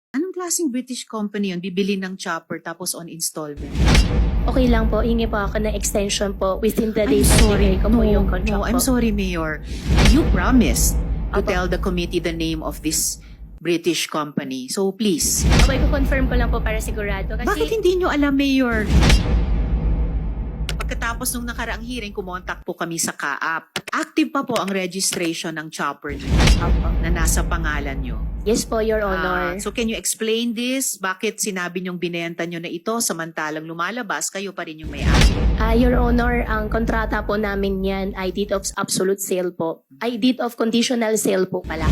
Anong klaseng British company yun? Bibili ng chopper tapos on installment? Okay lang po, hingi po ako ng extension po within the I'm days sorry. ko po yung contract No, I'm po. sorry, Mayor. You promised to Apo. tell the committee the name of this British company. So please. Okay, confirm ko lang po para sigurado. Kasi, Bakit hindi nyo alam, Mayor? Pagkatapos nung nakaraang hearing, kumontak po kami sa CAAP. Active pa po ang registration ng chopper nyo Apo. na nasa pangalan nyo. Yes po, Your Honor. So can you explain this? Bakit sinabi nyong binenta nyo na ito samantalang lumalabas, kayo pa rin yung may-ari? Your Honor, ang kontrata po namin yan ay deed of absolute sale po. Ay deed of conditional sale po pala.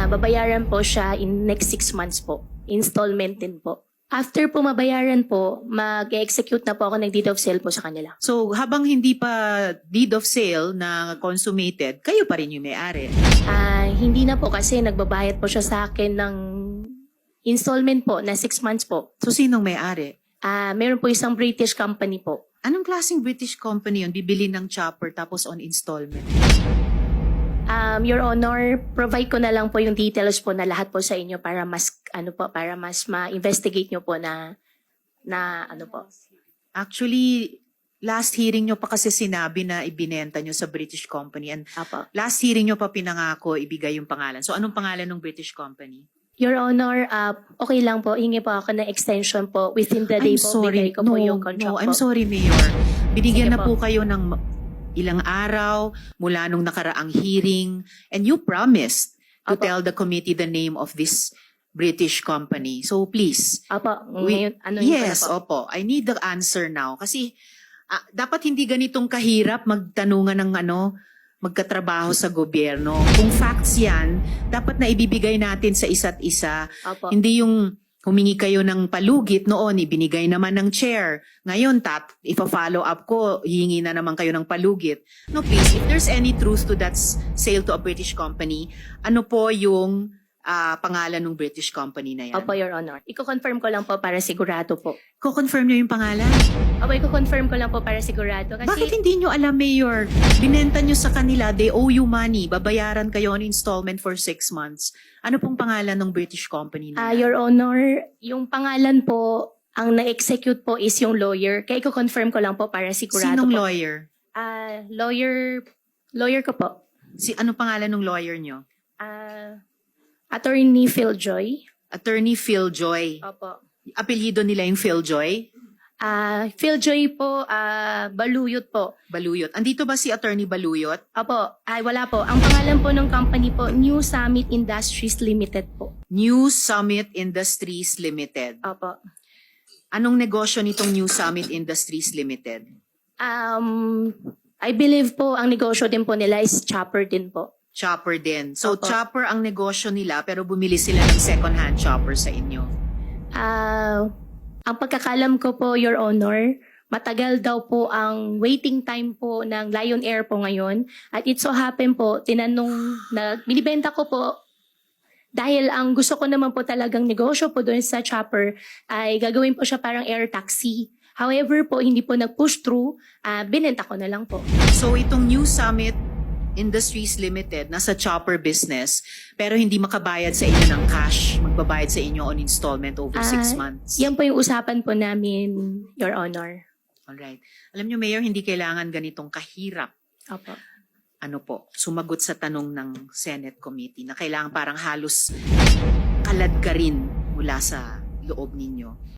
Babayaran po siya in next 6 months po. Installment din po. After po mabayaran po, mag-execute na po ako ng deed of sale po sa kanila. So habang hindi pa deed of sale na consummated, kayo pa rin yung may-ari. Hindi na po kasi nagbabayad po siya sa akin ng installment po na 6 months po. So sinong may-ari? Meron po isang British company po. Anong klaseng British company yun? Bibili ng chopper tapos on installment? Your Honor, provide ko na lang po yung details po na lahat po sa inyo para mas para mas ma-investigate nyo po na ano po. Actually, last hearing nyo pa kasi sinabi na ibinenta nyo sa British company. And Apo. last hearing nyo pa pinangako ibigay yung pangalan. So anong pangalan ng British company? Your Honor, okay lang po, hingi po ako ng extension po within the day I'm po. sorry. Bigay ko po yung contract No, po. I'm sorry, Mayor. Binigyan Sige na po po. kayo ng ilang araw mula nung nakaraang hearing and you promised to Apo. tell the committee the name of this British company. So please. Apo, ngayon, ano yun Yes, po na po? opo. I need the answer now. Kasi dapat hindi ganitong kahirap magtanungan ng magkatrabaho sa gobyerno. Kung facts yan, dapat na ibibigay natin sa isa't isa. Apo. Hindi yung humingi kayo ng palugit noon, ibinigay naman ng chair. Ngayon, if-follow up ko, hihingi na naman kayo ng palugit. No, please, if there's any truth to that sale to a British company, ano po yung pangalan ng British company na yan? Opo, Your Honor. Iko-confirm ko lang po para sigurado po. Ko-confirm nyo yung pangalan? Opo, iko-confirm ko lang po para sigurado. Kasi, Bakit hindi nyo alam, Mayor? Binenta nyo sa kanila, they owe you money. Babayaran kayo on installment for 6 months. Ano pong pangalan ng British company na yan? Your Honor, yung pangalan po, ang na-execute po is yung lawyer. Kaya iko-confirm ko lang po para sigurado Sinong po. lawyer? Lawyer ko po. Ano pangalan ng lawyer nyo? Attorney Phil Joy. Attorney Phil Joy. Opo. Apelyido nila yung Phil Joy? Phil Joy po, Baluyot po. Baluyot. Andito ba si Attorney Baluyot? Opo, wala po. Ang pangalan po ng company po, New Summit Industries Limited po. New Summit Industries Limited. Opo. Anong negosyo nitong New Summit Industries Limited? I believe po, ang negosyo din po nila is chopper din po. Chopper din. So, Opo. chopper ang negosyo nila pero bumili sila ng second-hand chopper sa inyo. Ang pagkakalam ko po, Your Honor, matagal daw po ang waiting time po ng Lion Air po ngayon. At it so happen po, tinanong na binibenta ko po dahil ang gusto ko naman po talagang negosyo po doon sa chopper ay gagawin po siya parang air taxi. However po, hindi po nag-push through, binenta ko na lang po. So, itong New Summit Industries Limited, nasa chopper business, pero hindi makabayad sa inyo ng cash. Magbabayad sa inyo on installment over 6 months. Yan po yung usapan po namin, Your Honor. Alright. Alam nyo, Mayor, hindi kailangan ganitong kahirap. Opo. Sumagot sa tanong ng Senate Committee na kailangan parang halos kalad ka rin mula sa loob ninyo.